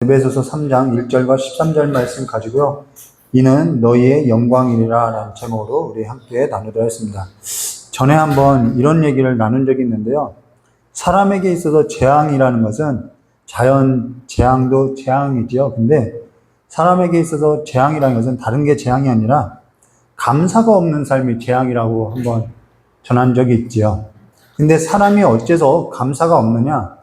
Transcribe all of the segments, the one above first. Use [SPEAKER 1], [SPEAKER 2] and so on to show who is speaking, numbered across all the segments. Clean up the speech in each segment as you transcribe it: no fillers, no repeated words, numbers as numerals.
[SPEAKER 1] 에베소서 3장 1절과 13절 말씀 가지고요. 이는 너희의 영광이니라 라는 제목으로 우리 함께 나누도록 하겠습니다. 전에 한번 이런 얘기를 나눈 적이 있는데요. 사람에게 있어서 재앙이라는 것은 자연 재앙도 재앙이죠. 근데 사람에게 있어서 재앙이라는 것은 다른 게 재앙이 아니라 감사가 없는 삶이 재앙이라고 한번 전한 적이 있지요. 근데 사람이 어째서 감사가 없느냐?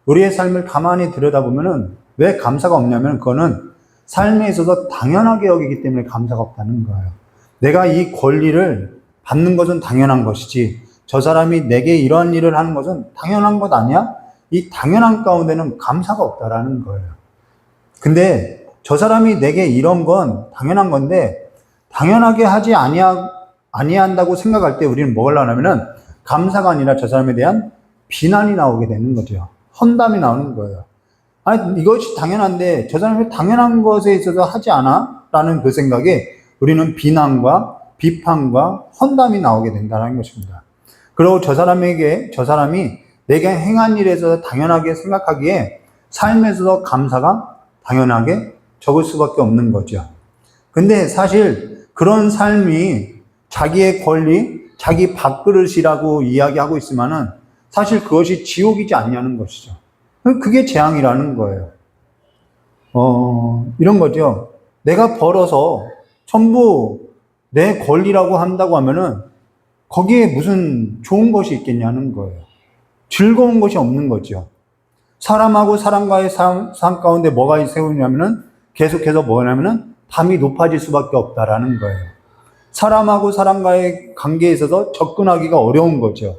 [SPEAKER 1] 우리의 삶을 가만히 들여다보면은 왜 감사가 없냐면 그거는 삶에 있어서 당연하게 여기기 때문에 감사가 없다는 거예요. 내가 이 권리를 받는 것은 당연한 것이지 저 사람이 내게 이러한 일을 하는 것은 당연한 것 아니야? 이 당연한 가운데는 감사가 없다라는 거예요. 근데 저 사람이 내게 이런 건 당연한 건데 당연하게 하지 아니한다고 생각할 때 우리는 뭘 하냐면은 감사가 아니라 저 사람에 대한 비난이 나오게 되는 거죠. 험담이 나오는 거예요. 아니, 이것이 당연한데 저 사람이 당연한 것에 있어서 하지 않아? 라는 그 생각에 우리는 비난과 비판과 험담이 나오게 된다는 것입니다. 그리고 저 사람이 내게 행한 일에서 당연하게 생각하기에 삶에서 감사가 당연하게 적을 수밖에 없는 거죠. 근데 사실 그런 삶이 자기의 권리, 자기 밥그릇이라고 이야기하고 있지만은 사실 그것이 지옥이지 않냐는 것이죠. 그게 재앙이라는 거예요. 이런 거죠. 내가 벌어서 전부 내 권리라고 한다고 하면은 거기에 무슨 좋은 것이 있겠냐는 거예요. 즐거운 것이 없는 거죠. 사람하고 사람과의 삶 가운데 뭐가 세우냐면은 계속해서 뭐냐면은 담이 높아질 수밖에 없다라는 거예요. 사람하고 사람과의 관계에 있어서 접근하기가 어려운 거죠.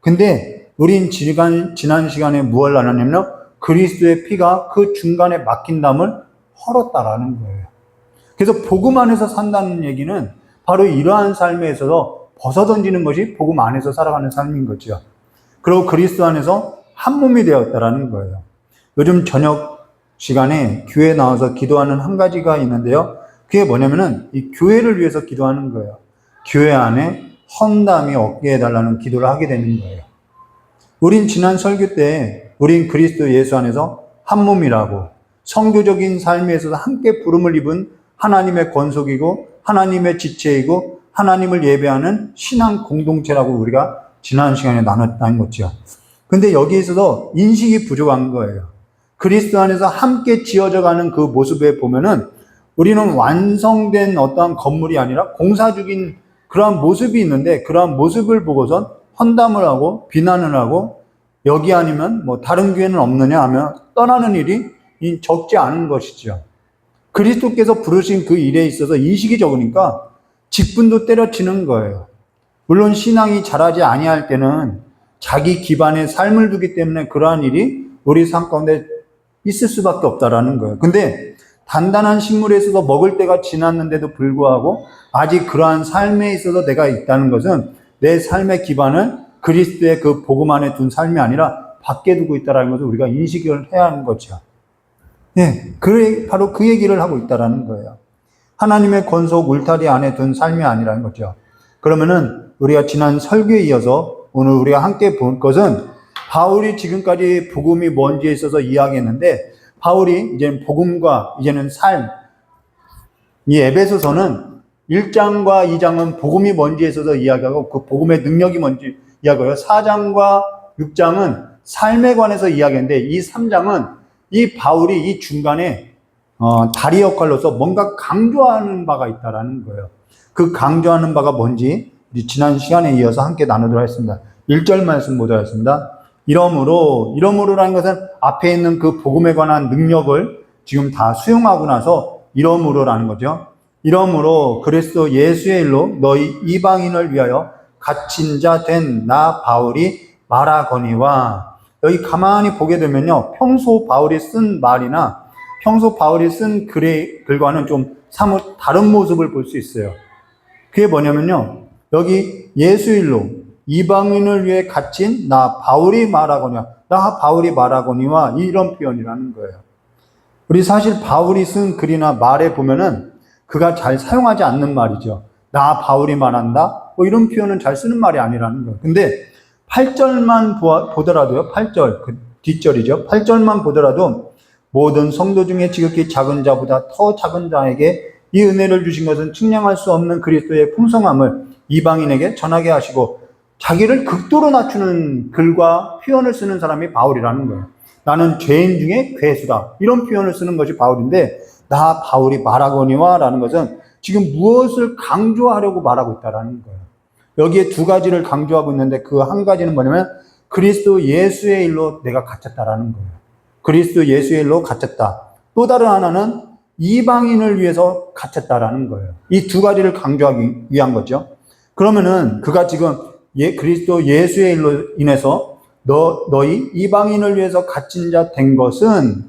[SPEAKER 1] 근데 우린 지난 시간에 무엇을 나눴냐면 그리스도의 피가 그 중간에 막힌 담을 헐었다라는 거예요. 그래서 복음 안에서 산다는 얘기는 바로 이러한 삶에 있어서 벗어던지는 것이 복음 안에서 살아가는 삶인 거죠. 그리고 그리스도 안에서 한 몸이 되었다라는 거예요. 요즘 저녁 시간에 교회에 나와서 기도하는 한 가지가 있는데요. 그게 뭐냐면은 이 교회를 위해서 기도하는 거예요. 교회 안에 험담이 없게 해달라는 기도를 하게 되는 거예요. 우린 지난 설교 때 우린 그리스도 예수 안에서 한 몸이라고 성교적인 삶에 있어서 함께 부름을 입은 하나님의 권속이고 하나님의 지체이고 하나님을 예배하는 신앙 공동체라고 우리가 지난 시간에 나눴다는 거죠. 근데 여기에 있어서 인식이 부족한 거예요. 그리스도 안에서 함께 지어져가는 그 모습에 보면은 우리는 완성된 어떠한 건물이 아니라 공사 중인 그러한 모습이 있는데 그러한 모습을 보고선 험담을 하고 비난을 하고 여기 아니면 뭐 다른 교회는 없느냐 하면 떠나는 일이 적지 않은 것이죠. 그리스도께서 부르신 그 일에 있어서 인식이 적으니까 직분도 때려치는 거예요. 물론 신앙이 자라지 아니할 때는 자기 기반의 삶을 두기 때문에 그러한 일이 우리 삶 가운데 있을 수밖에 없다라는 거예요. 근데 단단한 식물에 있어서 먹을 때가 지났는데도 불구하고 아직 그러한 삶에 있어서 내가 있다는 것은 내 삶의 기반을 그리스도의 그 복음 안에 둔 삶이 아니라 밖에 두고 있다는 것을 우리가 인식을 해야 하는 거죠. 네, 바로 그 얘기를 하고 있다는 거예요. 하나님의 권속 울타리 안에 둔 삶이 아니라는 거죠. 그러면은 우리가 지난 설교에 이어서 오늘 우리가 함께 볼 것은 바울이 지금까지 복음이 뭔지에 있어서 이야기했는데 바울이 이제는 복음과 이제는 삶, 이 에베소서는 1장과 2장은 복음이 뭔지에 있어서 이야기하고 그 복음의 능력이 뭔지 이야기하고요. 4장과 6장은 삶에 관해서 이야기하는데 이 3장은 이 바울이 이 중간에 다리 역할로서 뭔가 강조하는 바가 있다라는 거예요. 그 강조하는 바가 뭔지 지난 시간에 이어서 함께 나누도록 하겠습니다. 1절 말씀 보도록 하겠습니다. 이러므로라는 것은 앞에 있는 그 복음에 관한 능력을 지금 다 수용하고 나서 이러므로라는 거죠. 이러므로 그리스도 예수의 일로 너희 이방인을 위하여 갇힌 자 된 나 바울이 말하거니와 여기 가만히 보게 되면요. 평소 바울이 쓴 말이나 평소 바울이 쓴 글과는 좀 사뭇 다른 모습을 볼 수 있어요. 그게 뭐냐면요. 여기 예수일로 이방인을 위해 갇힌 나 바울이 말하거니와 나 바울이 말하거니와 이런 표현이라는 거예요. 우리 사실 바울이 쓴 글이나 말에 보면은 그가 잘 사용하지 않는 말이죠. 나 바울이 말한다? 뭐 이런 표현은 잘 쓰는 말이 아니라는 거예요. 근데 8절만 보더라도요. 8절, 그 뒷절이죠. 8절만 보더라도 모든 성도 중에 지극히 작은 자보다 더 작은 자에게 이 은혜를 주신 것은 측량할 수 없는 그리스도의 풍성함을 이방인에게 전하게 하시고, 자기를 극도로 낮추는 글과 표현을 쓰는 사람이 바울이라는 거예요. 나는 죄인 중에 괴수다, 이런 표현을 쓰는 것이 바울인데, 나 바울이 말하거니와 라는 것은 지금 무엇을 강조하려고 말하고 있다라는 거예요. 여기에 두 가지를 강조하고 있는데, 그 한 가지는 뭐냐면 그리스도 예수의 일로 내가 갇혔다라는 거예요. 그리스도 예수의 일로 갇혔다. 또 다른 하나는 이방인을 위해서 갇혔다라는 거예요. 이 두 가지를 강조하기 위한 거죠. 그러면은 그가 지금 그리스도 예수의 일로 인해서 너희 이방인을 위해서 갇힌 자 된 것은,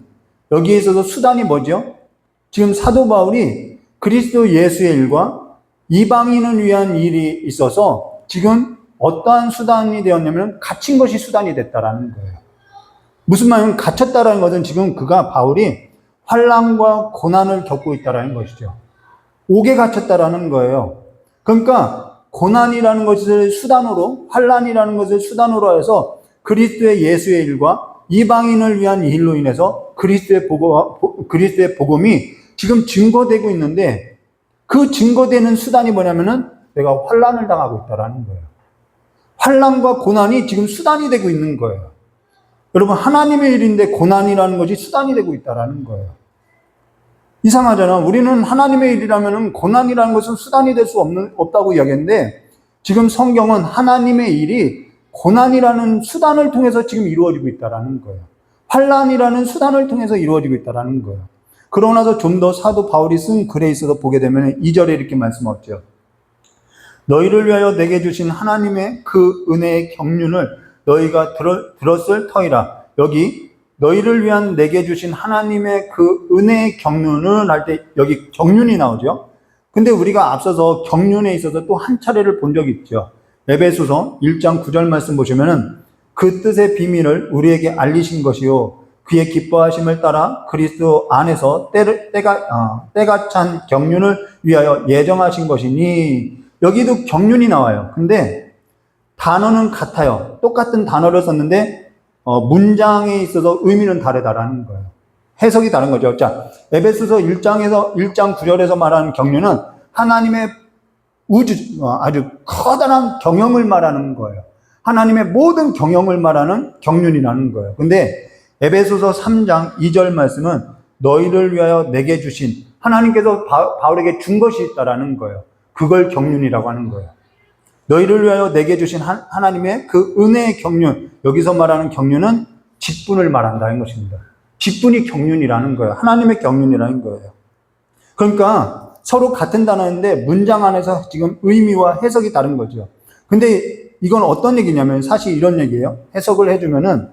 [SPEAKER 1] 여기에 있어서 수단이 뭐죠? 지금 사도 바울이 그리스도 예수의 일과 이방인을 위한 일이 있어서 지금 어떠한 수단이 되었냐면 갇힌 것이 수단이 됐다라는 거예요. 무슨 말이냐면 갇혔다라는 것은 지금 바울이 환난과 고난을 겪고 있다라는 것이죠. 옥에 갇혔다라는 거예요. 그러니까 고난이라는 것을 수단으로, 환난이라는 것을 수단으로 해서 그리스도의 예수의 일과 이방인을 위한 일로 인해서 그리스도의 복음이 지금 증거되고 있는데, 그 증거되는 수단이 뭐냐면은 내가 환난을 당하고 있다라는 거예요. 환난과 고난이 지금 수단이 되고 있는 거예요. 여러분, 하나님의 일인데 고난이라는 것이 수단이 되고 있다라는 거예요. 이상하잖아. 우리는 하나님의 일이라면 고난이라는 것은 수단이 될 수 없다고 이야기했는데, 지금 성경은 하나님의 일이 고난이라는 수단을 통해서 지금 이루어지고 있다라는 거예요. 환난이라는 수단을 통해서 이루어지고 있다라는 거예요. 그러고 나서 좀 더 사도 바울이 쓴 글에 있어서 보게 되면 2절에 이렇게 말씀하죠. 너희를 위하여 내게 주신 하나님의 그 은혜의 경륜을 너희가 들었을 터이라. 여기 너희를 위한 내게 주신 하나님의 그 은혜의 경륜을 할 때 여기 경륜이 나오죠. 근데 우리가 앞서서 경륜에 있어서 또 한 차례를 본 적이 있죠. 에베소서 1장 9절 말씀 보시면은 그 뜻의 비밀을 우리에게 알리신 것이요 그의 기뻐하심을 따라 그리스도 안에서 때가 찬 경륜을 위하여 예정하신 것이니, 여기도 경륜이 나와요. 근데 단어는 같아요. 똑같은 단어를 썼는데 문장에 있어서 의미는 다르다라는 거예요. 해석이 다른 거죠. 자, 에베소서 1장 9절에서 말하는 경륜은 하나님의 아주 커다란 경영을 말하는 거예요. 하나님의 모든 경영을 말하는 경륜이라는 거예요. 근데 에베소서 3장 2절 말씀은 너희를 위하여 내게 주신, 하나님께서 바울에게 준 것이 있다라는 거예요. 그걸 경륜이라고 하는 거예요. 너희를 위하여 내게 주신 하나님의 그 은혜의 경륜, 여기서 말하는 경륜은 직분을 말한다는 것입니다. 직분이 경륜이라는 거예요. 하나님의 경륜이라는 거예요. 그러니까 서로 같은 단어인데 문장 안에서 지금 의미와 해석이 다른 거죠. 근데 이건 어떤 얘기냐면 사실 이런 얘기예요. 해석을 해주면은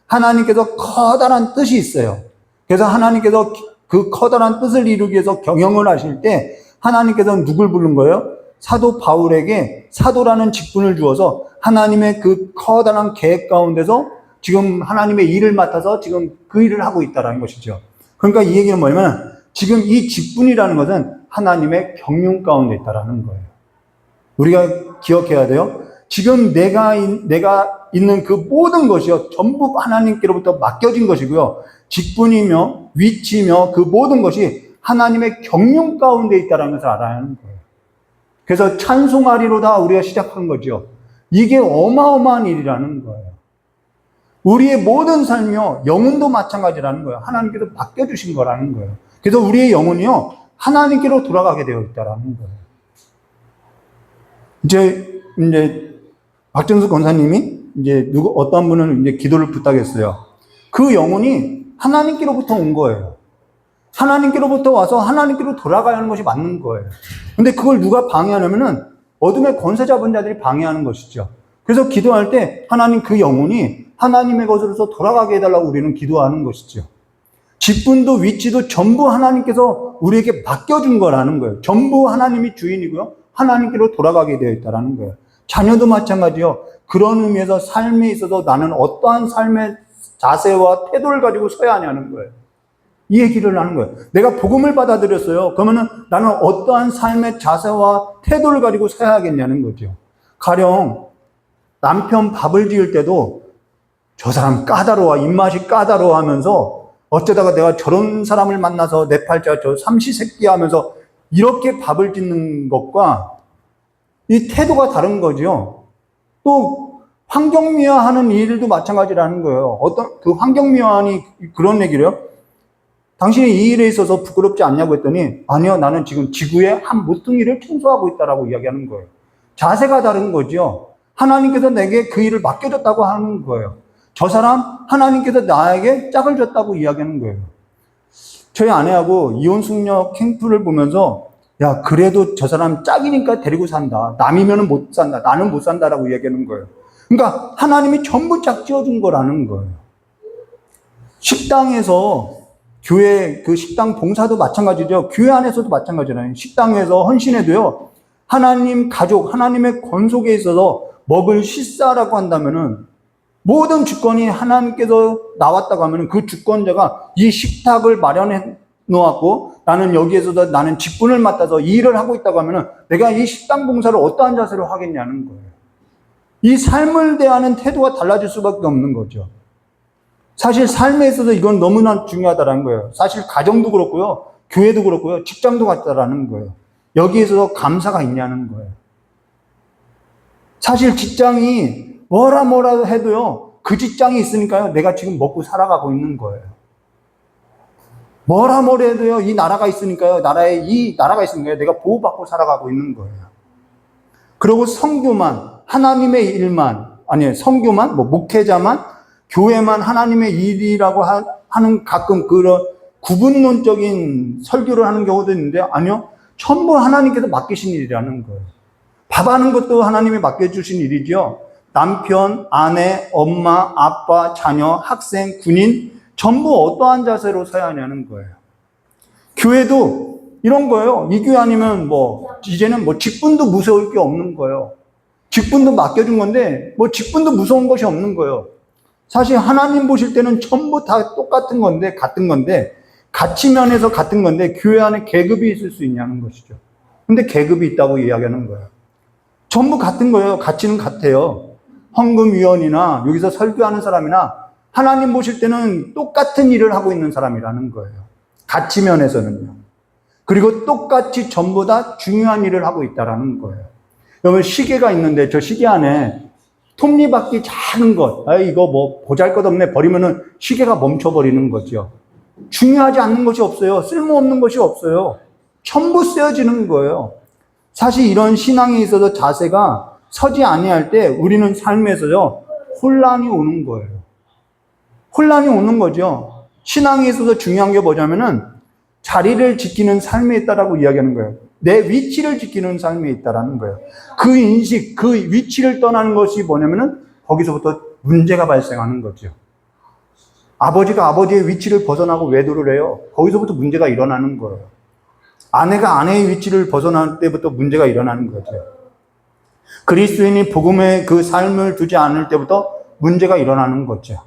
[SPEAKER 1] 하나님께서 커다란 뜻이 있어요. 그래서 하나님께서 그 커다란 뜻을 이루기 위해서 경영을 하실 때 하나님께서는 누굴 부른 거예요? 사도 바울에게 사도라는 직분을 주어서 하나님의 그 커다란 계획 가운데서 지금 하나님의 일을 맡아서 지금 그 일을 하고 있다는 것이죠. 그러니까 이 얘기는 뭐냐면 지금 이 직분이라는 것은 하나님의 경륜 가운데 있다는 거예요. 우리가 기억해야 돼요. 지금 내가 있는 그 모든 것이요 전부 하나님께로부터 맡겨진 것이고요. 직분이며 위치며 그 모든 것이 하나님의 경륜 가운데 있다는 것을 알아야 하는 거예요. 그래서 찬송하리로다 우리가 시작한 거죠. 이게 어마어마한 일이라는 거예요. 우리의 모든 삶이요 영혼도 마찬가지라는 거예요. 하나님께서 맡겨주신 거라는 거예요. 그래서 우리의 영혼이요 하나님께로 돌아가게 되어 있다는 거예요. 이제 박정수 권사님이 어떤 분은 기도를 부탁했어요. 그 영혼이 하나님께로부터 온 거예요. 하나님께로부터 와서 하나님께로 돌아가야 하는 것이 맞는 거예요. 근데 그걸 누가 방해하냐면은 어둠의 권세 잡은 자들이 방해하는 것이죠. 그래서 기도할 때 하나님 그 영혼이 하나님의 것으로서 돌아가게 해달라고 우리는 기도하는 것이죠. 직분도 위치도 전부 하나님께서 우리에게 맡겨준 거라는 거예요. 전부 하나님이 주인이고요. 하나님께로 돌아가게 되어 있다는 거예요. 자녀도 마찬가지요. 그런 의미에서 삶에 있어서 나는 어떠한 삶의 자세와 태도를 가지고 서야 하냐는 거예요. 이 얘기를 하는 거예요. 내가 복음을 받아들였어요. 그러면은 나는 어떠한 삶의 자세와 태도를 가지고 서야 하겠냐는 거죠. 가령 남편 밥을 지을 때도 저 사람 까다로워, 입맛이 까다로워 하면서 어쩌다가 내가 저런 사람을 만나서 내 팔자 저 삼시세끼 하면서 이렇게 밥을 짓는 것과 이 태도가 다른 거죠. 또 환경미화하는 일도 마찬가지라는 거예요. 어떤 그 환경미화하니 그런 얘기를 해요. 당신이 이 일에 있어서 부끄럽지 않냐고 했더니 아니요, 나는 지금 지구의 한 모퉁이를 청소하고 있다라고 이야기하는 거예요. 자세가 다른 거죠. 하나님께서 내게 그 일을 맡겨줬다고 하는 거예요. 저 사람 하나님께서 나에게 짝을 줬다고 이야기하는 거예요. 저희 아내하고 이혼 숙녀 캠프를 보면서 야, 그래도 저 사람 짝이니까 데리고 산다. 남이면 못 산다. 나는 못 산다라고 이야기하는 거예요. 그러니까 하나님이 전부 짝 지어준 거라는 거예요. 식당에서 교회 그 식당 봉사도 마찬가지죠. 교회 안에서도 마찬가지잖아요. 식당에서 헌신해도요. 하나님 가족, 하나님의 권속에 있어서 먹을 식사라고 한다면은 모든 주권이 하나님께서 나왔다고 하면은 그 주권자가 이 식탁을 마련해 놓았고 나는 여기에서도 나는 직분을 맡아서 이 일을 하고 있다고 하면은 내가 이 식당 봉사를 어떠한 자세로 하겠냐는 거예요. 이 삶을 대하는 태도가 달라질 수밖에 없는 거죠. 사실 삶에 있어서 이건 너무나 중요하다는 거예요. 사실 가정도 그렇고요. 교회도 그렇고요. 직장도 같다라는 거예요. 여기에서 감사가 있냐는 거예요. 사실 직장이 뭐라 해도요. 그 직장이 있으니까요. 내가 지금 먹고 살아가고 있는 거예요. 뭐라 해도요. 이 나라가 있으니까요. 이 나라가 있으니까요. 내가 보호받고 살아가고 있는 거예요. 그리고 선교만, 하나님의 일만, 아니 선교만, 목회자만, 교회만 하나님의 일이라고 하는 가끔 그런 구분론적인 설교를 하는 경우도 있는데 아니요. 전부 하나님께서 맡기신 일이라는 거예요. 밥하는 것도 하나님이 맡겨주신 일이죠. 남편, 아내, 엄마, 아빠, 자녀, 학생, 군인 전부 어떠한 자세로 서야 하냐는 거예요. 교회도 이런 거예요. 이 교회 아니면 이제는 직분도 무서울 게 없는 거예요. 직분도 맡겨준 건데 직분도 무서운 것이 없는 거예요. 사실 하나님 보실 때는 전부 다 똑같은 건데 같은 건데 가치면에서 같은 건데 교회 안에 계급이 있을 수 있냐는 것이죠. 근데 계급이 있다고 이야기하는 거예요. 전부 같은 거예요. 가치는 같아요. 헌금위원이나 여기서 설교하는 사람이나 하나님 보실 때는 똑같은 일을 하고 있는 사람이라는 거예요. 가치면에서는요. 그리고 똑같이 전부 다 중요한 일을 하고 있다는 거예요. 여러분 시계가 있는데 저 시계 안에 톱니바퀴 작은 것, 이거 보잘것없네 버리면은 시계가 멈춰버리는 거죠. 중요하지 않는 것이 없어요. 쓸모없는 것이 없어요. 전부 쓰여지는 거예요. 사실 이런 신앙에 있어서 자세가 서지 아니할 때 우리는 삶에서요 혼란이 오는 거예요. 혼란이 오는 거죠. 신앙에 있어서 중요한 게 뭐냐면은 자리를 지키는 삶에 있다라고 이야기하는 거예요. 내 위치를 지키는 삶에 있다라는 거예요. 그 인식, 그 위치를 떠나는 것이 뭐냐면은 거기서부터 문제가 발생하는 거죠. 아버지가 아버지의 위치를 벗어나고 외도를 해요. 거기서부터 문제가 일어나는 거예요. 아내가 아내의 위치를 벗어날 때부터 문제가 일어나는 거죠. 그리스도인이 복음의 그 삶을 두지 않을 때부터 문제가 일어나는 거죠.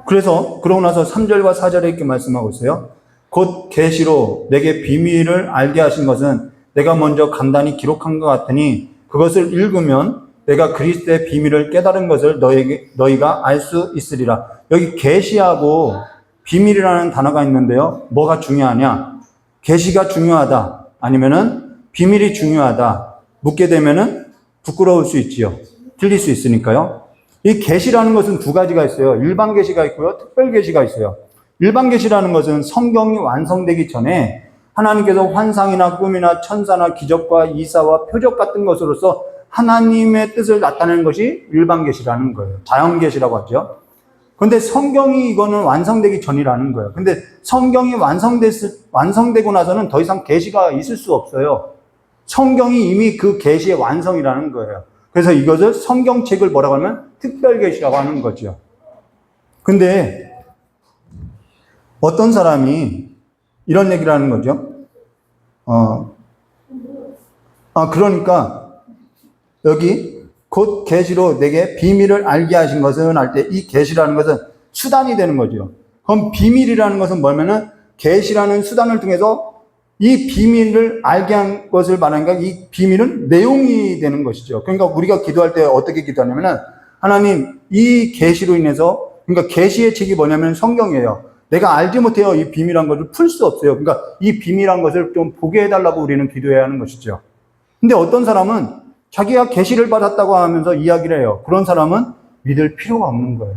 [SPEAKER 1] 그래서 그러고 나서 3절과 4절에 이렇게 말씀하고 있어요. 곧 계시로 내게 비밀을 알게 하신 것은 내가 먼저 간단히 기록한 것 같으니 그것을 읽으면 내가 그리스도의 비밀을 깨달은 것을 너희가 알 수 있으리라. 여기 계시하고 비밀이라는 단어가 있는데요. 뭐가 중요하냐? 계시가 중요하다. 아니면은 비밀이 중요하다. 묻게 되면은 부끄러울 수 있지요. 틀릴 수 있으니까요. 이 계시라는 것은 두 가지가 있어요. 일반 계시가 있고요. 특별 계시가 있어요. 일반 계시라는 것은 성경이 완성되기 전에 하나님께서 환상이나 꿈이나 천사나 기적과 이사와 표적 같은 것으로서 하나님의 뜻을 나타내는 것이 일반 계시라는 거예요. 자연 계시라고 하죠. 그런데 성경이 이거는 완성되기 전이라는 거예요. 근데 성경이 완성되고 나서는 더 이상 계시가 있을 수 없어요. 성경이 이미 그 계시의 완성이라는 거예요. 그래서 이것을 성경책을 뭐라고 하면 특별 계시라고 하는 거죠. 근데 어떤 사람이 이런 얘기를 하는 거죠. 그러니까 여기 곧 계시로 내게 비밀을 알게 하신 것은 할 때 이 계시라는 것은 수단이 되는 거죠. 그럼 비밀이라는 것은 뭐냐면은 계시라는 수단을 통해서 이 비밀을 알게 한 것을 말하니까 이 비밀은 내용이 되는 것이죠. 그러니까 우리가 기도할 때 어떻게 기도하냐면은 하나님 이 계시로 인해서 그러니까 계시의 책이 뭐냐면 성경이에요. 내가 알지 못해요. 이 비밀한 것을 풀 수 없어요. 그러니까 이 비밀한 것을 좀 보게 해달라고 우리는 기도해야 하는 것이죠. 근데 어떤 사람은 자기가 계시를 받았다고 하면서 이야기를 해요. 그런 사람은 믿을 필요가 없는 거예요.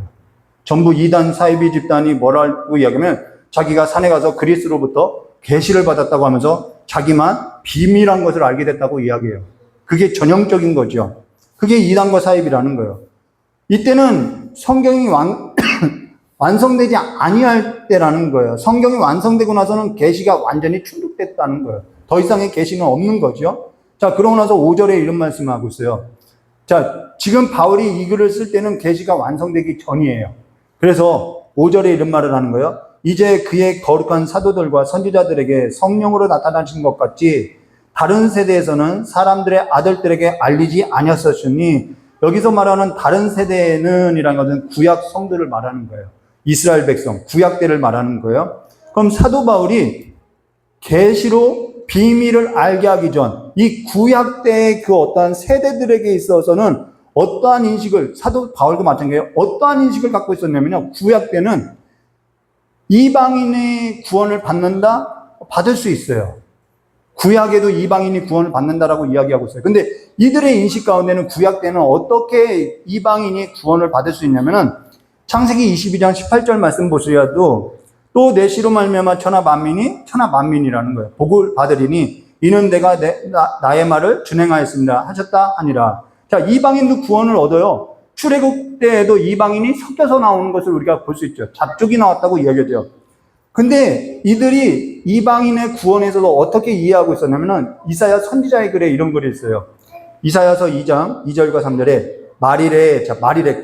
[SPEAKER 1] 전부 이단 사이비 집단이 뭐라고 이야기하면 자기가 산에 가서 그리스로부터 계시를 받았다고 하면서 자기만 비밀한 것을 알게 됐다고 이야기해요. 그게 전형적인 거죠. 그게 이단과 사이비라는 거예요. 이때는 성경이 완성되지 아니할 때라는 거예요. 성경이 완성되고 나서는 계시가 완전히 충족됐다는 거예요. 더 이상의 계시는 없는 거죠. 자, 그러고 나서 5절에 이런 말씀을 하고 있어요. 자, 지금 바울이 이 글을 쓸 때는 계시가 완성되기 전이에요. 그래서 5절에 이런 말을 하는 거예요. 이제 그의 거룩한 사도들과 선지자들에게 성령으로 나타나신 것 같이 다른 세대에서는 사람들의 아들들에게 알리지 아니었으니, 여기서 말하는 다른 세대는 이라는 것은 구약 성들을 말하는 거예요. 이스라엘 백성, 구약 때를 말하는 거예요. 그럼 사도 바울이 계시로 비밀을 알게 하기 전, 이 구약 때의 그 어떠한 세대들에게 있어서는 어떠한 인식을, 사도 바울도 마찬가지예요. 어떠한 인식을 갖고 있었냐면요. 구약 때는 이방인의 구원을 받는다? 받을 수 있어요. 구약에도 이방인이 구원을 받는다라고 이야기하고 있어요. 근데 이들의 인식 가운데는 구약 때는 어떻게 이방인이 구원을 받을 수 있냐면은 창세기 22장 18절 말씀 보셔도 또 내 씨로 말미암아 천하 만민이라는 거예요. 복을 받으리니 이는 내가 나의 말을 준행하였습니다 하셨다 하니라. 자, 이방인도 구원을 얻어요. 출애굽 때에도 이방인이 섞여서 나오는 것을 우리가 볼 수 있죠. 잡족이 나왔다고 이야기돼요. 근데 이들이 이방인의 구원에서도 어떻게 이해하고 있었냐면은 이사야 선지자의 글에 이런 글이 있어요. 이사야서 2장 2절과 3절에 말일에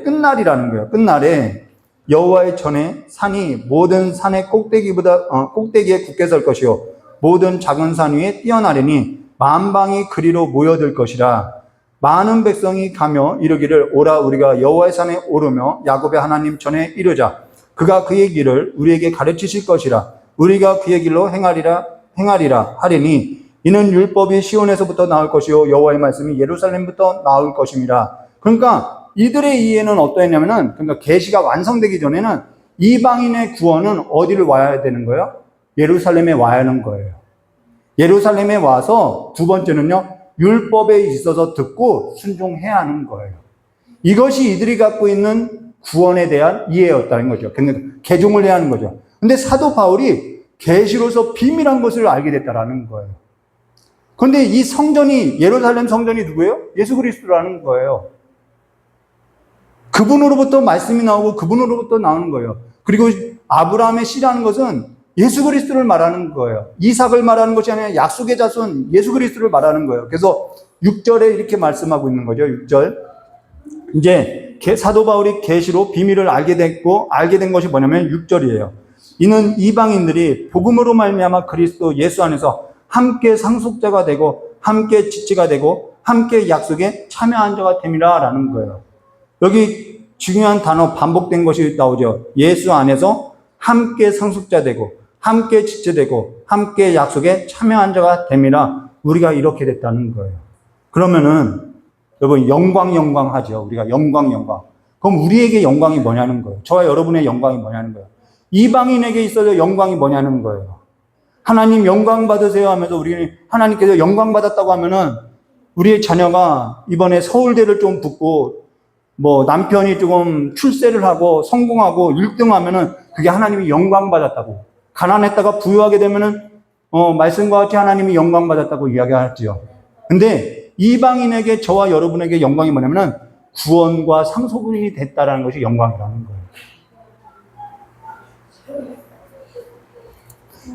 [SPEAKER 1] 끝날이라는 거예요. 끝날에 여호와의 전에 산이 모든 산의 꼭대기에 굳게 설 것이요 모든 작은 산 위에 뛰어나리니 만방이 그리로 모여들 것이라. 많은 백성이 가며 이르기를 오라 우리가 여호와의 산에 오르며 야곱의 하나님 전에 이르자. 그가 그의 길을 우리에게 가르치실 것이라. 우리가 그의 길로 행하리라 하리니 이는 율법이 시온에서부터 나올 것이요 여호와의 말씀이 예루살렘부터 나올 것임이라. 그러니까 이들의 이해는 어떠했냐면은, 그러니까 계시가 완성되기 전에는 이방인의 구원은 어디를 와야 되는 거예요? 예루살렘에 와야 하는 거예요. 예루살렘에 와서 두 번째는요, 율법에 있어서 듣고 순종해야 하는 거예요. 이것이 이들이 갖고 있는 구원에 대한 이해였다는 거죠. 그러니까 개종을 해야 하는 거죠. 근데 사도 바울이 계시로서 비밀한 것을 알게 됐다라는 거예요. 그런데 이 성전이, 예루살렘 성전이 누구예요? 예수 그리스도라는 거예요. 그분으로부터 말씀이 나오고 그분으로부터 나오는 거예요. 그리고 아브라함의 씨라는 것은 예수 그리스도를 말하는 거예요. 이삭을 말하는 것이 아니라 약속의 자손 예수 그리스도를 말하는 거예요. 그래서 6절에 이렇게 말씀하고 있는 거죠. 6절. 이제 사도 바울이 계시로 비밀을 알게 된 것이 뭐냐면 6절이에요. 이는 이방인들이 복음으로 말미암아 그리스도 예수 안에서 함께 상속자가 되고 함께 지체가 되고 함께 약속에 참여한 자가 됨이라라는 거예요. 여기 중요한 단어 반복된 것이 나오죠. 예수 안에서 함께 상속자 되고 함께 지체되고 함께 약속에 참여한 자가 됨이라. 우리가 이렇게 됐다는 거예요. 그러면은 여러분 영광 하죠. 우리가 영광. 그럼 우리에게 영광이 뭐냐는 거예요. 저와 여러분의 영광이 뭐냐는 거예요. 이방인에게 있어서 영광이 뭐냐는 거예요. 하나님 영광 받으세요 하면서 우리는 하나님께서 영광 받았다고 하면은 우리의 자녀가 이번에 서울대를 좀 붙고 뭐 남편이 조금 출세를 하고 성공하고 1등 하면은 그게 하나님이 영광 받았다고. 가난했다가 부유하게 되면은 말씀과 같이 하나님이 영광 받았다고 이야기하죠. 근데 이방인에게, 저와 여러분에게 영광이 뭐냐면은 구원과 상속인이 됐다라는 것이 영광이라는 거예요.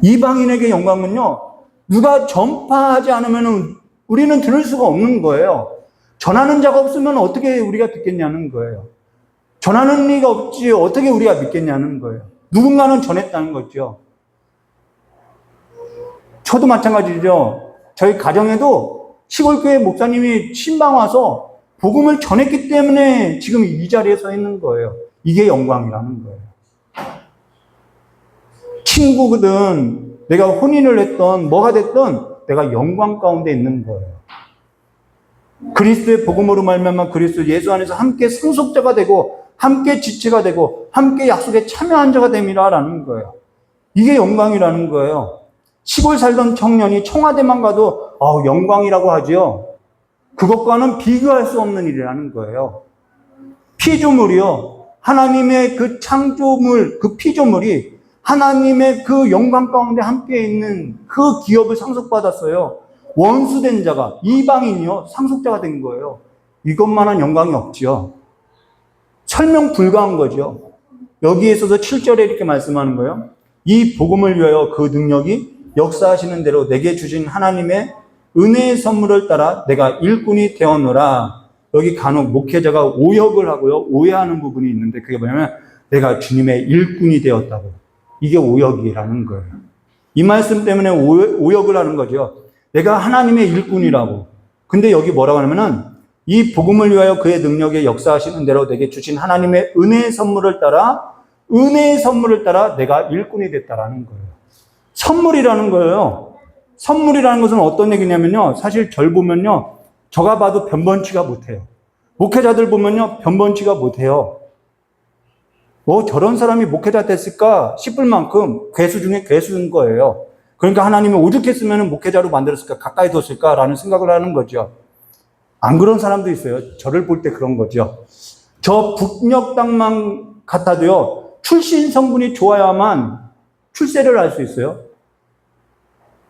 [SPEAKER 1] 이방인에게 영광은요, 누가 전파하지 않으면은 우리는 들을 수가 없는 거예요. 전하는 자가 없으면 어떻게 우리가 듣겠냐는 거예요. 전하는 리가 없지 어떻게 우리가 믿겠냐는 거예요. 누군가는 전했다는 거죠. 저도 마찬가지죠. 저희 가정에도 시골교회 목사님이 신방 와서 복음을 전했기 때문에 지금 이 자리에 서 있는 거예요. 이게 영광이라는 거예요. 친구거든, 내가 혼인을 했던 뭐가 됐든 내가 영광 가운데 있는 거예요. 그리스도의 복음으로 말미암아 그리스도 예수 안에서 함께 상속자가 되고 함께 지체가 되고 함께 약속에 참여한 자가 됨이라는 거예요. 이게 영광이라는 거예요. 시골 살던 청년이 청와대만 가도 영광이라고 하지요. 그것과는 비교할 수 없는 일이라는 거예요. 피조물이요. 하나님의 그 창조물, 그 피조물이 하나님의 그 영광 가운데 함께 있는 그 기업을 상속받았어요. 원수된 자가, 이방인이요, 상속자가 된 거예요. 이것만한 영광이 없지요. 설명 불가한 거죠. 여기에 있어서 7절에 이렇게 말씀하는 거예요. 이 복음을 위하여 그 능력이 역사하시는 대로 내게 주신 하나님의 은혜의 선물을 따라 내가 일꾼이 되었노라. 여기 간혹 목회자가 오역을 하고요, 오해하는 부분이 있는데 그게 뭐냐면 내가 주님의 일꾼이 되었다고. 이게 오역이라는 거예요. 이 말씀 때문에 오역을 하는 거죠. 내가 하나님의 일꾼이라고. 근데 여기 뭐라고 하냐면은 이 복음을 위하여 그의 능력에 역사하시는 대로 내게 주신 하나님의 은혜의 선물을 따라 내가 일꾼이 됐다라는 거예요. 선물이라는 거예요. 선물이라는 것은 어떤 얘기냐면요. 사실 절 보면요. 저가 봐도 변번치가 못해요. 목회자들 보면요. 변번치가 못해요. 저런 사람이 목회자 됐을까 싶을 만큼 괴수 중에 괴수인 거예요. 그러니까 하나님이 오죽했으면 목회자로 만들었을까, 가까이 뒀을까라는 생각을 하는 거죠. 안 그런 사람도 있어요. 저를 볼 때 그런 거죠. 저 북녘 땅만 같아도요, 출신 성분이 좋아야만 출세를 할 수 있어요.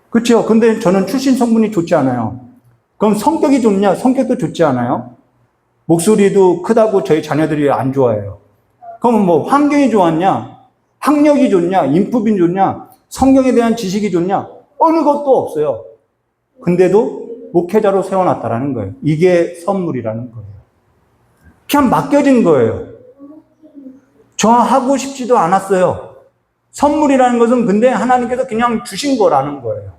[SPEAKER 1] 그렇죠? 근데 저는 출신 성분이 좋지 않아요. 그럼 성격이 좋냐? 성격도 좋지 않아요. 목소리도 크다고 저희 자녀들이 안 좋아해요. 그럼 뭐 환경이 좋았냐? 학력이 좋냐? 인품이 좋냐? 성경에 대한 지식이 좋냐? 어느 것도 없어요. 근데도 목회자로 세워놨다라는 거예요. 이게 선물이라는 거예요. 그냥 맡겨진 거예요. 저 하고 싶지도 않았어요. 선물이라는 것은 근데 하나님께서 그냥 주신 거라는 거예요.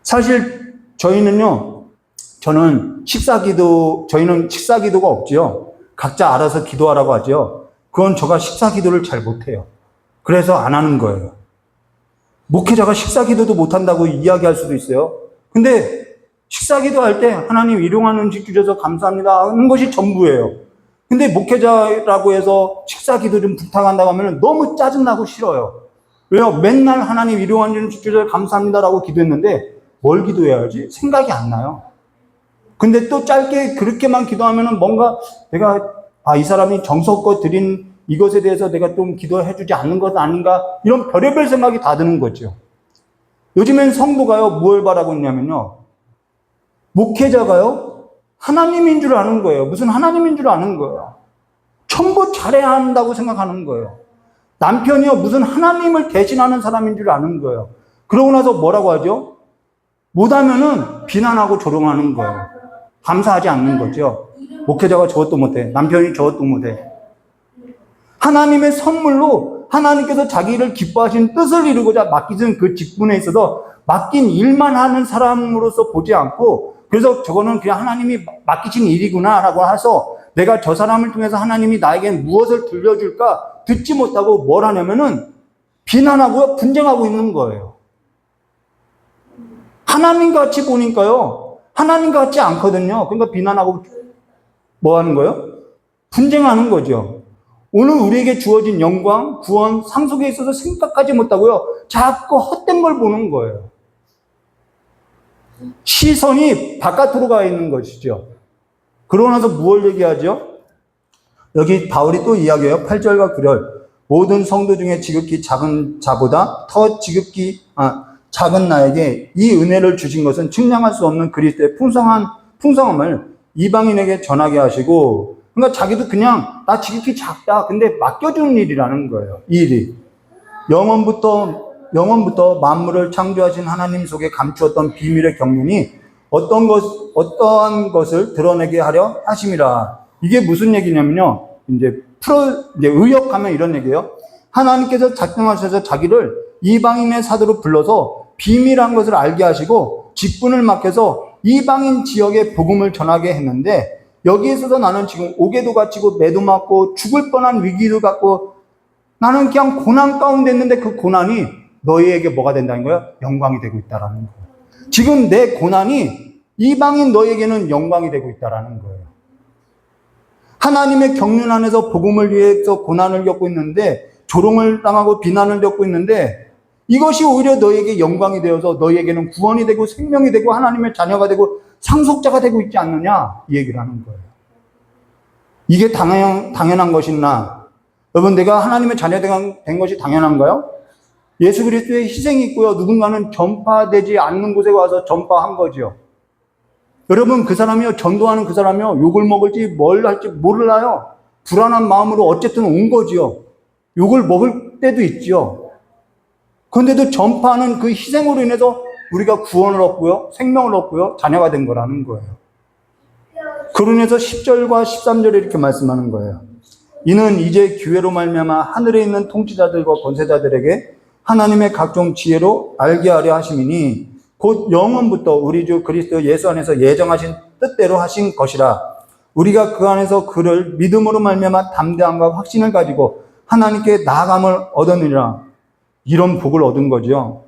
[SPEAKER 1] 사실 저희는 식사 기도가 없지요. 각자 알아서 기도하라고 하죠. 그건 제가 식사 기도를 잘 못해요. 그래서 안 하는 거예요. 목회자가 식사 기도도 못한다고 이야기할 수도 있어요. 근데 식사 기도할 때 하나님 일용한 음식 주셔서 감사합니다 하는 것이 전부예요. 근데 목회자라고 해서 식사 기도 좀 부탁한다고 하면 너무 짜증나고 싫어요. 왜요? 맨날 하나님 일용한 음식 주셔서 감사합니다라고 기도했는데 뭘 기도해야지? 생각이 안 나요. 근데 또 짧게 그렇게만 기도하면은 뭔가 내가 이 사람이 정성껏 드린 이것에 대해서 내가 좀 기도해주지 않는 것 아닌가? 이런 별의별 생각이 다 드는 거죠. 요즘엔 성도가요, 뭘 바라고 있냐면요. 목회자가요, 하나님인 줄 아는 거예요. 무슨 하나님인 줄 아는 거예요. 전부 잘해야 한다고 생각하는 거예요. 남편이요, 무슨 하나님을 대신하는 사람인 줄 아는 거예요. 그러고 나서 뭐라고 하죠? 못하면은 비난하고 조롱하는 거예요. 감사하지 않는 거죠. 목회자가 저것도 못해. 남편이 저것도 못해. 하나님의 선물로 하나님께서 자기를 기뻐하신 뜻을 이루고자 맡기신 그 직분에 있어서 맡긴 일만 하는 사람으로서 보지 않고, 그래서 저거는 그냥 하나님이 맡기신 일이구나라고 해서 내가 저 사람을 통해서 하나님이 나에게 무엇을 들려줄까 듣지 못하고 뭘 하냐면은 비난하고 분쟁하고 있는 거예요. 하나님 같이 보니까요, 하나님 같지 않거든요. 그러니까 비난하고 뭐 하는 거예요? 분쟁하는 거죠. 오늘 우리에게 주어진 영광, 구원, 상속에 있어서 생각하지 못하고요, 자꾸 헛된 걸 보는 거예요. 시선이 바깥으로 가 있는 것이죠. 그러고 나서 무엇을 얘기하죠? 여기 바울이 또 이야기해요. 8절과 9절. 모든 성도 중에 지극히 작은 자보다 더 작은 나에게 이 은혜를 주신 것은 측량할 수 없는 그리스도의 풍성함을 이방인에게 전하게 하시고, 그러니까 자기도 그냥 나 지극히 작다. 근데 맡겨주는 일이라는 거예요. 이 일이. 영원부터 만물을 창조하신 하나님 속에 감추었던 비밀의 경륜이 어떠한 것을 드러내게 하려 하심이라. 이게 무슨 얘기냐면요. 이제 의역하면 이런 얘기예요. 하나님께서 작정하셔서 자기를 이방인의 사도로 불러서 비밀한 것을 알게 하시고 직분을 맡겨서 이방인 지역에 복음을 전하게 했는데, 여기에 있어서 나는 지금 옥에도 갇히고 매도 맞고 죽을 뻔한 위기를 갖고 나는 그냥 고난 가운데 있는데 그 고난이 너희에게 뭐가 된다는 거야? 영광이 되고 있다라는 거예요. 지금 내 고난이 이방인 너희에게는 영광이 되고 있다라는 거예요. 하나님의 경륜 안에서 복음을 위해서 고난을 겪고 있는데 조롱을 당하고 비난을 겪고 있는데 이것이 오히려 너에게 영광이 되어서 너에게는 구원이 되고 생명이 되고 하나님의 자녀가 되고 상속자가 되고 있지 않느냐 이 얘기를 하는 거예요. 이게 당연한 것이나 여러분 내가 하나님의 자녀가 된 것이 당연한가요? 예수 그리스도의 희생이 있고요. 누군가는 전파되지 않는 곳에 와서 전파한 거죠. 여러분 그 사람이요 전도하는 그 사람이요 욕을 먹을지 뭘 할지 몰라요. 불안한 마음으로 어쨌든 온 거지요. 욕을 먹을 때도 있지요. 그런데도 전파하는 그 희생으로 인해서 우리가 구원을 얻고요. 생명을 얻고요. 자녀가 된 거라는 거예요. 그로 인해서 10절과 13절에 이렇게 말씀하는 거예요. 이는 이제 기회로 말미암아 하늘에 있는 통치자들과 권세자들에게 하나님의 각종 지혜로 알게 하려 하심이니 곧 영원부터 우리 주 그리스도 예수 안에서 예정하신 뜻대로 하신 것이라. 우리가 그 안에서 그를 믿음으로 말미암아 담대함과 확신을 가지고 하나님께 나아감을 얻었느니라. 이런 복을 얻은 거죠.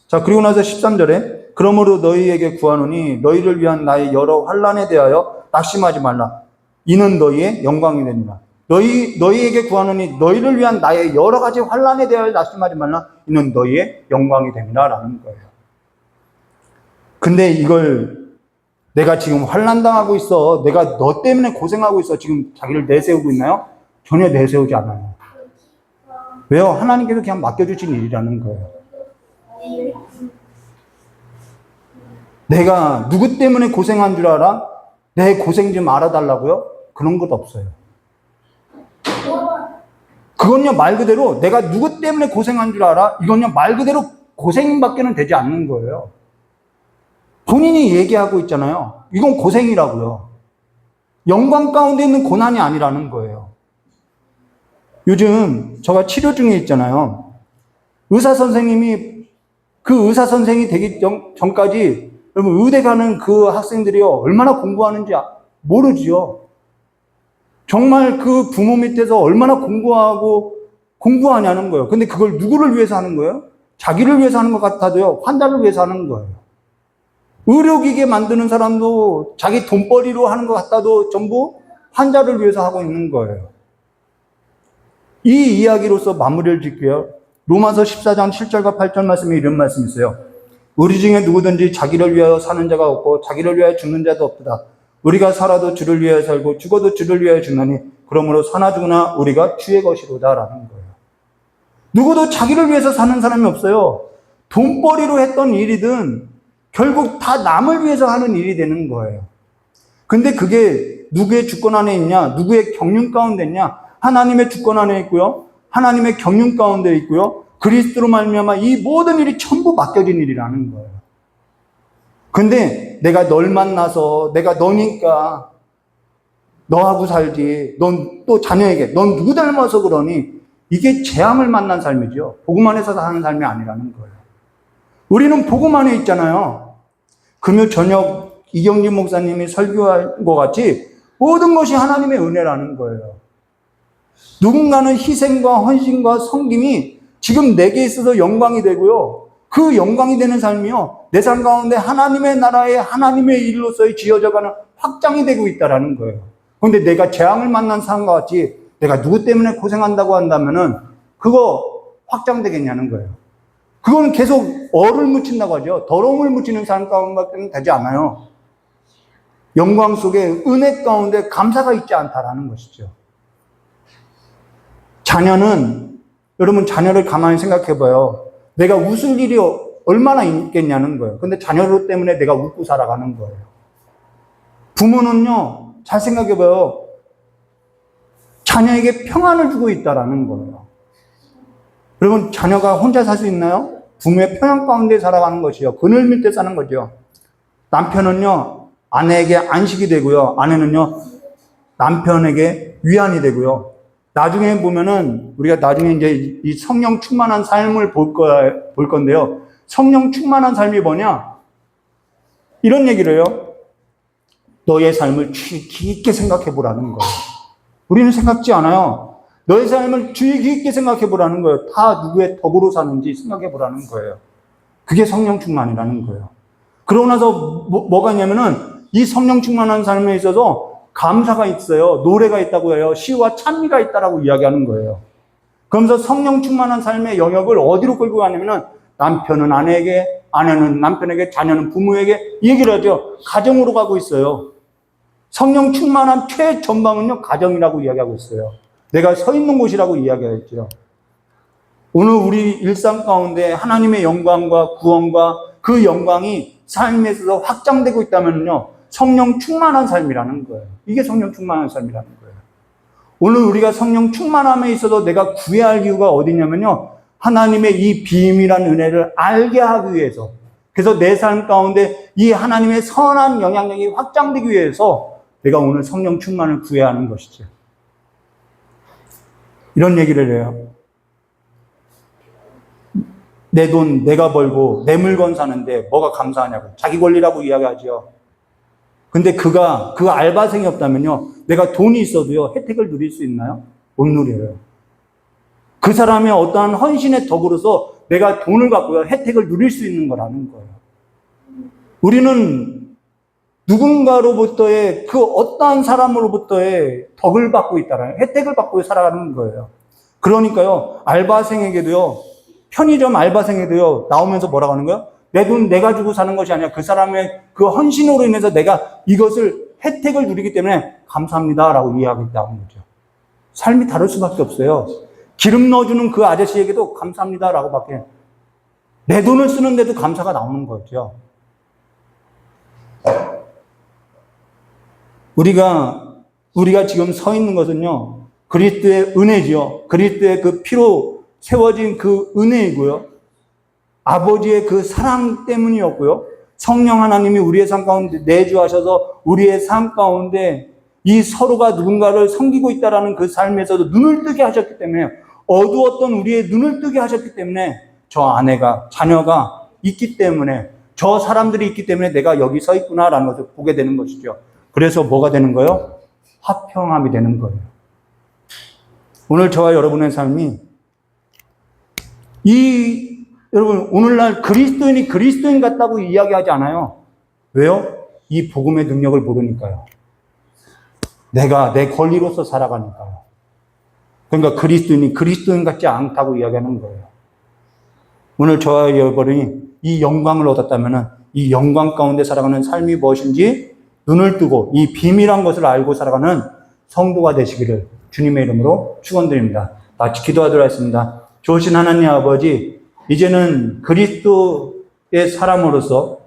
[SPEAKER 1] 자, 그리고 나서 13절에 그러므로 너희에게 구하노니 너희를 위한 나의 여러 환난에 대하여 낙심하지 말라. 이는 너희의 영광이 되니라. 너희에게 구하노니 너희를 위한 나의 여러 가지 환난에 대하여 낙심하지 말라. 이는 너희의 영광이 되니라 라는 거예요. 근데 이걸 내가 지금 환난당하고 있어. 내가 너 때문에 고생하고 있어. 지금 자기를 내세우고 있나요? 전혀 내세우지 않아요. 왜요? 하나님께서 그냥 맡겨주신 일이라는 거예요. 내가 누구 때문에 고생한 줄 알아? 내 고생 좀 알아달라고요? 그런 것 없어요. 그건요 말 그대로 내가 누구 때문에 고생한 줄 알아? 이건요 말 그대로 고생밖에는 되지 않는 거예요. 본인이 얘기하고 있잖아요. 이건 고생이라고요. 영광 가운데 있는 고난이 아니라는 거예요. 요즘 제가 치료 중에 있잖아요. 의사 선생님이 그 의사 선생이 되기 전까지 여러분 의대 가는 그 학생들이요 얼마나 공부하는지 모르지요. 정말 그 부모 밑에서 얼마나 공부하냐는 거예요. 근데 그걸 누구를 위해서 하는 거예요? 자기를 위해서 하는 것 같아도요 환자를 위해서 하는 거예요. 의료기계 만드는 사람도 자기 돈벌이로 하는 것 같아도 전부 환자를 위해서 하고 있는 거예요. 이 이야기로서 마무리를 짓고요. 로마서 14장 7절과 8절 말씀에 이런 말씀이 있어요. 우리 중에 누구든지 자기를 위하여 사는 자가 없고 자기를 위하여 죽는 자도 없다. 우리가 살아도 주를 위하여 살고 죽어도 주를 위하여 죽나니 그러므로 사나 죽으나 우리가 주의 것이로다 라는 거예요. 누구도 자기를 위해서 사는 사람이 없어요. 돈벌이로 했던 일이든 결국 다 남을 위해서 하는 일이 되는 거예요. 근데 그게 누구의 주권 안에 있냐? 누구의 경륜 가운데 있냐? 하나님의 주권 안에 있고요. 하나님의 경륜 가운데 있고요. 그리스도로 말미암아 이 모든 일이 전부 맡겨진 일이라는 거예요. 근데 내가 널 만나서 내가 너니까 너하고 살지. 넌 또 자녀에게 넌 누구 닮아서 그러니? 이게 재앙을 만난 삶이죠. 복음 안에서 사는 삶이 아니라는 거예요. 우리는 복음 안에 있잖아요. 금요 저녁 이경진 목사님이 설교한 것 같이 모든 것이 하나님의 은혜라는 거예요. 누군가는 희생과 헌신과 섬김이 지금 내게 있어서 영광이 되고요. 그 영광이 되는 삶이요. 내 삶 가운데 하나님의 나라에 하나님의 일로서의 지어져가는 확장이 되고 있다는 거예요. 그런데 내가 재앙을 만난 삶과 같이 내가 누구 때문에 고생한다고 한다면은 그거 확장되겠냐는 거예요. 그거는 계속 얼을 묻힌다고 하죠. 더러움을 묻히는 삶 가운데는 되지 않아요. 영광 속에 은혜 가운데 감사가 있지 않다라는 것이죠. 자녀는 여러분 자녀를 가만히 생각해 봐요. 내가 웃을 일이 얼마나 있겠냐는 거예요. 근데 자녀 때문에 내가 웃고 살아가는 거예요. 부모는요, 잘 생각해 봐요. 자녀에게 평안을 주고 있다라는 거예요. 여러분, 자녀가 혼자 살 수 있나요? 부모의 평안 가운데 살아가는 것이요. 그늘 밑에 사는 거죠. 남편은요, 아내에게 안식이 되고요. 아내는요, 남편에게 위안이 되고요. 나중에 보면은, 우리가 나중에 이제 이 성령 충만한 삶을 볼 건데요. 성령 충만한 삶이 뭐냐? 이런 얘기를 해요. 너의 삶을 주의 깊게 생각해 보라는 거예요. 우리는 생각지 않아요. 너의 삶을 주의 깊게 생각해 보라는 거예요. 다 누구의 덕으로 사는지 생각해 보라는 거예요. 그게 성령 충만이라는 거예요. 그러고 나서 뭐가 있냐면은 이 성령 충만한 삶에 있어서 감사가 있어요. 노래가 있다고 해요. 시와 찬미가 있다라고 이야기하는 거예요. 그러면서 성령 충만한 삶의 영역을 어디로 끌고 가냐면은 남편은 아내에게, 아내는 남편에게, 자녀는 부모에게 얘기를 하죠. 가정으로 가고 있어요. 성령 충만한 최전방은요, 가정이라고 이야기하고 있어요. 내가 서 있는 곳이라고 이야기했죠. 오늘 우리 일상 가운데 하나님의 영광과 구원과 그 영광이 삶에 있어서 확장되고 있다면요, 성령 충만한 삶이라는 거예요. 이게 성령 충만한 삶이라는 거예요. 오늘 우리가 성령 충만함에 있어서 내가 구해야 할 이유가 어디냐면요, 하나님의 이 비밀한 은혜를 알게 하기 위해서, 그래서 내 삶 가운데 이 하나님의 선한 영향력이 확장되기 위해서 내가 오늘 성령 충만을 구해야 하는 것이죠. 이런 얘기를 해요. 내 돈 내가 벌고 내 물건 사는데 뭐가 감사하냐고. 자기 권리라고 이야기하죠. 근데 그 알바생이 없다면요, 내가 돈이 있어도요, 혜택을 누릴 수 있나요? 못 누려요. 그 사람의 어떠한 헌신의 덕으로서 내가 돈을 갖고요, 혜택을 누릴 수 있는 거라는 거예요. 우리는 누군가로부터의 그 어떠한 사람으로부터의 덕을 받고 있다라는, 혜택을 받고 살아가는 거예요. 그러니까요, 알바생에게도요, 편의점 알바생에도요, 나오면서 뭐라고 하는 거예요? 내 돈 내가 주고 사는 것이 아니라 그 사람의 그 헌신으로 인해서 내가 이것을 혜택을 누리기 때문에 감사합니다라고 이야기했다는 거죠. 삶이 다를 수밖에 없어요. 기름 넣어주는 그 아저씨에게도 감사합니다라고 밖에, 내 돈을 쓰는데도 감사가 나오는 거죠. 우리가 지금 서 있는 것은요, 그리스도의 은혜지요. 그리스도의 그 피로 세워진 그 은혜이고요. 아버지의 그 사랑 때문이었고요. 성령 하나님이 우리의 삶 가운데 내주하셔서 우리의 삶 가운데 이 서로가 누군가를 섬기고 있다라는 그 삶에서도 눈을 뜨게 하셨기 때문에, 어두웠던 우리의 눈을 뜨게 하셨기 때문에, 저 아내가, 자녀가 있기 때문에, 저 사람들이 있기 때문에 내가 여기 서 있구나라는 것을 보게 되는 것이죠. 그래서 뭐가 되는 거예요? 화평함이 되는 거예요. 오늘 저와 여러분의 삶이 여러분, 오늘날 그리스도인이 그리스도인 같다고 이야기하지 않아요. 왜요? 이 복음의 능력을 모르니까요. 내가 내 권리로서 살아가니까요. 그러니까 그리스도인이 그리스도인 같지 않다고 이야기하는 거예요. 오늘 저와 여러분이 이 영광을 얻었다면 이 영광 가운데 살아가는 삶이 무엇인지 눈을 뜨고 이 비밀한 것을 알고 살아가는 성도가 되시기를 주님의 이름으로 축원드립니다. 같이 기도하도록 하겠습니다. 좋으신 하나님 아버지, 이제는 그리스도의 사람으로서